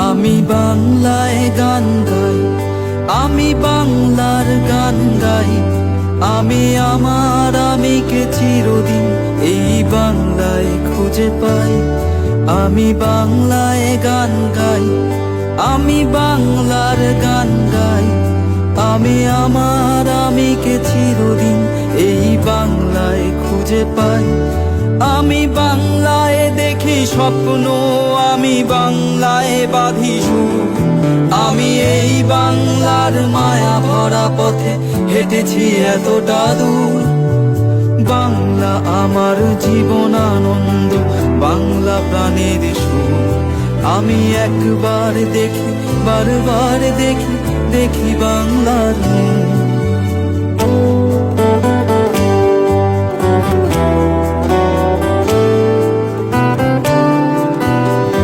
আমি বাংলায় গান গাই, আমি বাংলার গান গাই। আমি আমার আমিকে চিরদিন এই বাংলায় খুঁজে পাই। আমি বাংলায় গান গাই, আমি বাংলার গান গাই। আমি আমার আমিকে চিরদিন এই বাংলায় খুঁজে পাই। আমি বাংলায় দেখি স্বপ্ন, আমি বাংলায় বাঁধি সুর। আমি এই বাংলার মায়া ভরা পথে হেঁটেছি এতটা দূর। বাংলা আমার জীবন আনন্দ, বাংলা প্রাণের সুর। আমি একবার দেখি, বারবার দেখি, দেখি বাংলার মুখ।